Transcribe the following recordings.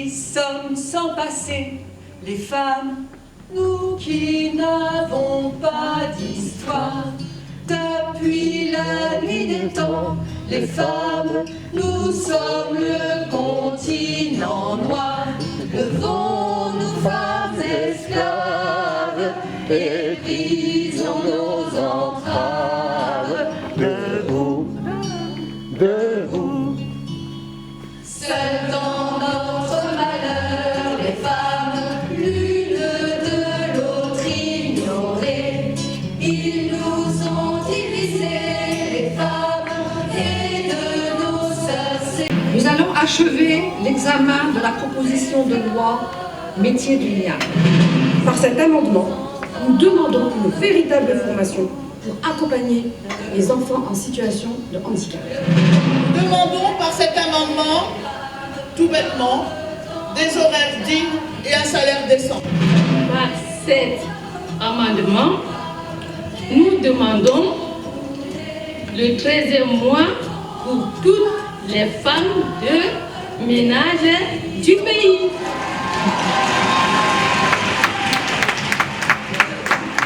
qui sommes sans passé, les femmes, nous qui n'avons pas d'histoire. Depuis la nuit des temps, les femmes, nous sommes le continent noir. Levons-nous, femmes esclaves, et brisons nos entraves. Debout, debout. Seules dans notre malheur, les femmes, l'une de l'autre ignorées. Ils nous ont divisés, les femmes, et de nos sœurs. Nous allons achever l'examen de la proposition de loi métier du lien. Par cet amendement, nous demandons une véritable formation pour accompagner les enfants en situation de handicap. Nous demandons par cet amendement, tout bêtement, des horaires dignes et un salaire décent. Par cet amendement, nous demandons le 13e mois pour toutes les femmes de ménage du pays.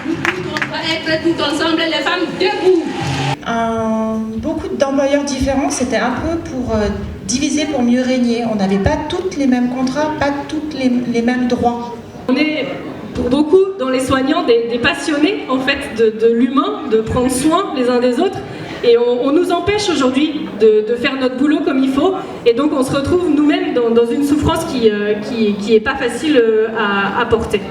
Nous ne pouvons pas être tout ensemble, les femmes debout. Beaucoup d'employeurs différents, c'était un peu pour diviser pour mieux régner. On n'avait pas tous les mêmes contrats, pas tous les mêmes droits. On est pour beaucoup dans les soignants des passionnés en fait de l'humain, de prendre soin les uns des autres. Et on nous empêche aujourd'hui de faire notre boulot comme il faut. Et donc on se retrouve nous-mêmes dans une souffrance qui est pas facile à porter.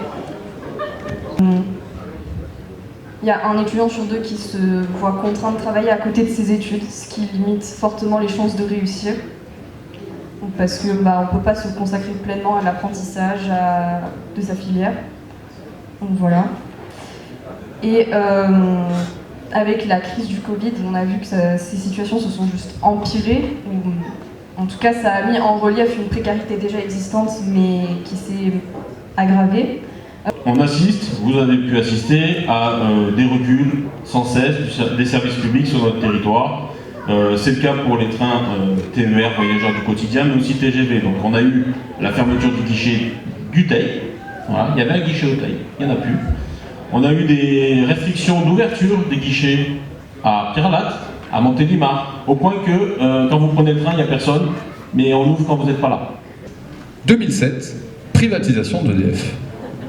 Il y a un étudiant sur deux qui se voit contraint de travailler à côté de ses études, ce qui limite fortement les chances de réussir. Parce que on ne peut pas se consacrer pleinement à l'apprentissage de sa filière. Donc voilà. Et avec la crise du Covid, on a vu que ces situations se sont juste empirées. En tout cas, ça a mis en relief une précarité déjà existante, mais qui s'est aggravée. On assiste, vous avez pu assister à des reculs sans cesse des services publics sur notre territoire. C'est le cas pour les trains TER, voyageurs du quotidien, mais aussi TGV. Donc on a eu la fermeture du guichet du Teil. Voilà, il y avait un guichet au Teil, il n'y en a plus. On a eu des restrictions d'ouverture des guichets à Pierre-Latte, à Montélimar, au point que quand vous prenez le train, il n'y a personne, mais on ouvre quand vous n'êtes pas là. 2007, privatisation d'EDF.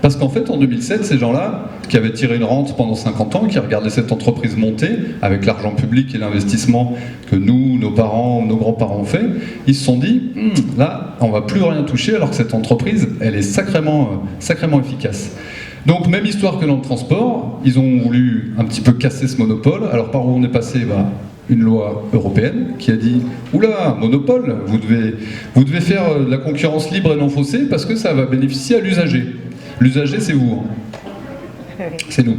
Parce qu'en fait, en 2007, ces gens-là, qui avaient tiré une rente pendant 50 ans, qui regardaient cette entreprise monter, avec l'argent public et l'investissement que nous, nos parents, nos grands-parents ont fait, ils se sont dit, là, on ne va plus rien toucher, alors que cette entreprise, elle est sacrément efficace. Donc, même histoire que dans le transport, ils ont voulu un petit peu casser ce monopole. Alors, par où on est passé? Une loi européenne qui a dit « Oula, monopole, vous devez faire de la concurrence libre et non faussée parce que ça va bénéficier à l'usager. » L'usager, c'est vous, hein. C'est nous.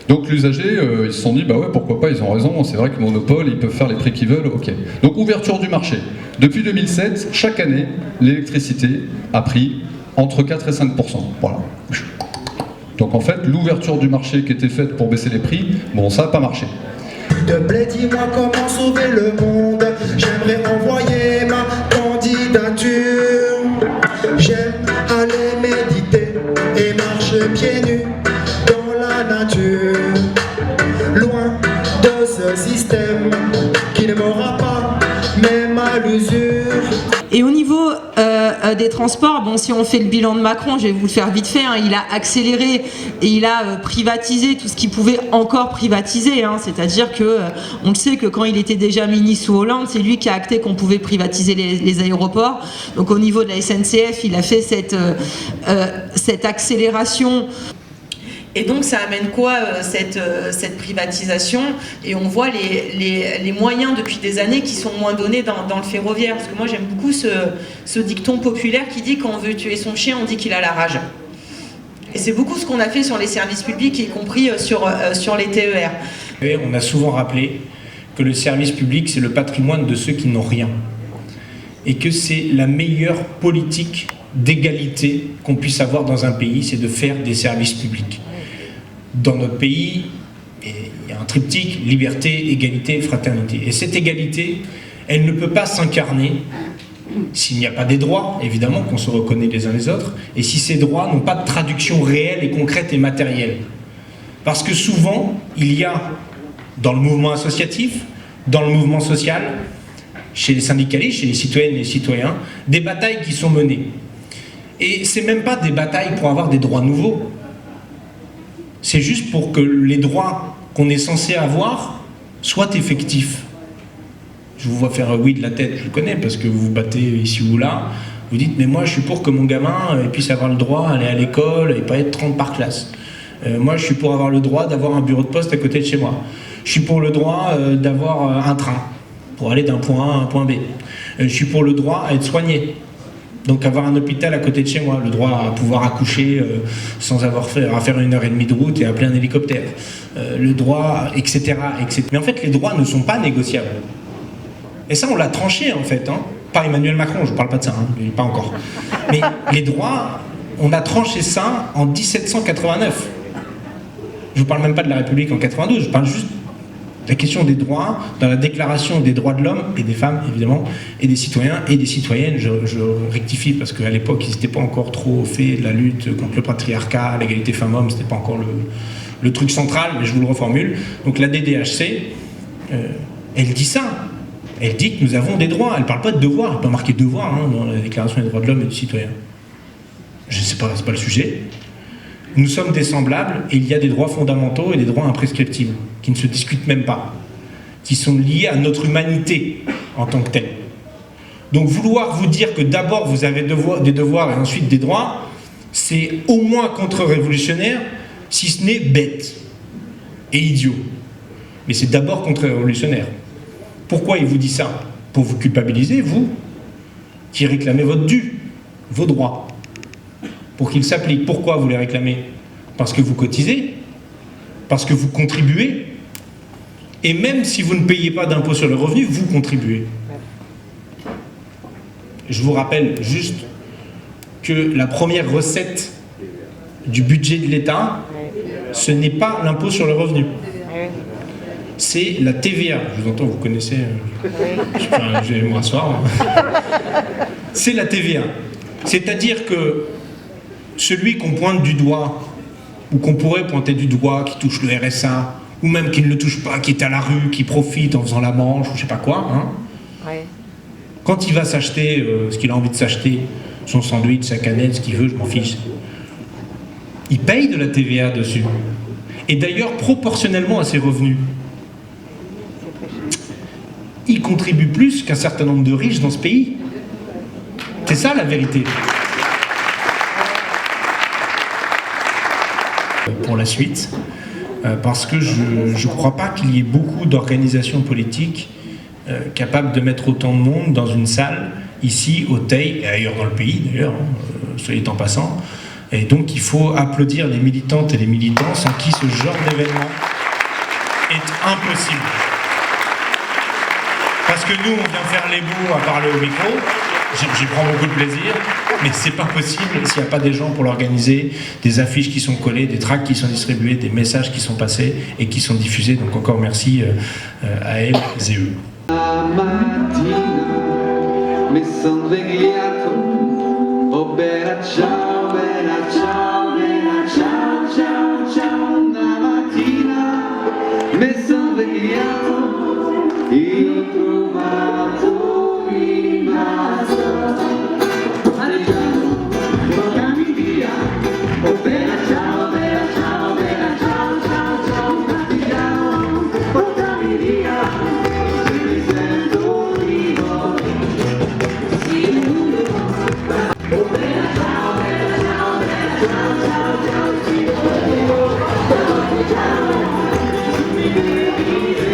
Donc l'usager, ils se sont dit, bah ouais, pourquoi pas, ils ont raison, c'est vrai que monopole, ils peuvent faire les prix qu'ils veulent, ok. Donc ouverture du marché. Depuis 2007, chaque année, l'électricité a pris entre 4 et 5%. Voilà. Donc en fait, l'ouverture du marché qui était faite pour baisser les prix, bon, ça n'a pas marché. S'il te plaît, dis-moi comment sauver le monde. J'aimerais envoyer ma candidature. J'aime aller méditer et marcher pieds nus dans la nature, loin de ce système qui ne m'aura pas même à l'usure. Et au niveau des transports, bon, si on fait le bilan de Macron, je vais vous le faire vite fait, hein, il a accéléré et il a privatisé tout ce qu'il pouvait encore privatiser, hein, c'est-à-dire que on le sait que quand il était déjà ministre sous Hollande, c'est lui qui a acté qu'on pouvait privatiser les aéroports. Donc au niveau de la SNCF, il a fait cette accélération. Et donc ça amène quoi cette privatisation? Et on voit les moyens depuis des années qui sont moins donnés dans le ferroviaire. Parce que moi j'aime beaucoup ce dicton populaire qui dit quand on veut tuer son chien, on dit qu'il a la rage. Et c'est beaucoup ce qu'on a fait sur les services publics, y compris sur les TER. Et on a souvent rappelé que le service public c'est le patrimoine de ceux qui n'ont rien. Et que c'est la meilleure politique d'égalité qu'on puisse avoir dans un pays, c'est de faire des services publics. Dans notre pays, il y a un triptyque, liberté, égalité, fraternité. Et cette égalité, elle ne peut pas s'incarner s'il n'y a pas des droits, évidemment, qu'on se reconnaît les uns les autres, et si ces droits n'ont pas de traduction réelle et concrète et matérielle. Parce que souvent, il y a, dans le mouvement associatif, dans le mouvement social, chez les syndicalistes, chez les citoyennes et les citoyens, des batailles qui sont menées. Et c'est même pas des batailles pour avoir des droits nouveaux. C'est juste pour que les droits qu'on est censé avoir soient effectifs. Je vous vois faire oui de la tête, je le connais, parce que vous vous battez ici ou là. Vous dites, mais moi je suis pour que mon gamin puisse avoir le droit d'aller à l'école et pas être 30 par classe. Moi je suis pour avoir le droit d'avoir un bureau de poste à côté de chez moi. Je suis pour le droit d'avoir un train pour aller d'un point A à un point B. Je suis pour le droit à être soigné. Donc avoir un hôpital à côté de chez moi, le droit à pouvoir accoucher sans avoir à faire 1h30 de route et appeler un hélicoptère. Le droit, etc., etc. Mais en fait, les droits ne sont pas négociables. Et ça, on l'a tranché, en fait. Hein. Pas Emmanuel Macron, je ne parle pas de ça, hein, pas encore. Mais les droits, on a tranché ça en 1789. Je ne vous parle même pas de la République en 92, je parle juste de la question des droits dans la Déclaration des droits de l'homme et des femmes, évidemment, et des citoyens et des citoyennes. Je rectifie parce qu'à l'époque, ils n'étaient pas encore trop faits de la lutte contre le patriarcat, l'égalité femmes-hommes, ce n'était pas encore le truc central, mais je vous le reformule. Donc la DDHC, elle dit ça. Elle dit que nous avons des droits. Elle ne parle pas de devoirs. Elle n'est pas marquée devoir hein, dans la Déclaration des droits de l'homme et du citoyen. Je ne sais pas, c'est pas le sujet. Nous sommes des semblables et il y a des droits fondamentaux et des droits imprescriptibles qui ne se discutent même pas, qui sont liés à notre humanité en tant que telle. Donc vouloir vous dire que d'abord vous avez des devoirs et ensuite des droits, c'est au moins contre-révolutionnaire, si ce n'est bête et idiot. Mais c'est d'abord contre-révolutionnaire. Pourquoi il vous dit ça? Pour vous culpabiliser, vous, qui réclamez votre dû, vos droits, pour qu'ils s'appliquent. Pourquoi vous les réclamez? Parce que vous cotisez, parce que vous contribuez, et même si vous ne payez pas d'impôt sur le revenu, vous contribuez. Je vous rappelle juste que la première recette du budget de l'État, ce n'est pas l'impôt sur le revenu. C'est la TVA. Je vous entends, vous connaissez. Je vais m'asseoir. C'est la TVA. C'est-à-dire que celui qu'on pointe du doigt, ou qu'on pourrait pointer du doigt, qui touche le RSA, ou même qui ne le touche pas, qui est à la rue, qui profite en faisant la manche, ou je sais pas quoi, hein, ouais. Quand il va s'acheter ce qu'il a envie de s'acheter, son sandwich, sa cannelle, ce qu'il veut, je m'en fiche, il paye de la TVA dessus. Et d'ailleurs, proportionnellement à ses revenus. Il contribue plus qu'un certain nombre de riches dans ce pays. C'est ça la vérité. Pour la suite, parce que je ne crois pas qu'il y ait beaucoup d'organisations politiques capables de mettre autant de monde dans une salle, ici, au Teil, et ailleurs dans le pays d'ailleurs, soyez en passant. Et donc il faut applaudir les militantes et les militants sans qui ce genre d'événement est impossible. Parce que nous, on vient faire les beaux à parler au micro, j'y prends beaucoup de plaisir, mais c'est pas possible s'il n'y a pas des gens pour l'organiser, des affiches qui sont collées, des tracts qui sont distribués, des messages qui sont passés et qui sont diffusés. Donc encore merci à elles et eux. Io trovato rimasto Arriviamo, portami via Oh bella ciao, bella ciao, bella ciao, ciao, ciao Partiamo, portami via Se mi sento vivo Sicuro Oh bella ciao, bella ciao, bella ciao, ciao, ciao Sicuro Ciao, ciao Se mi devi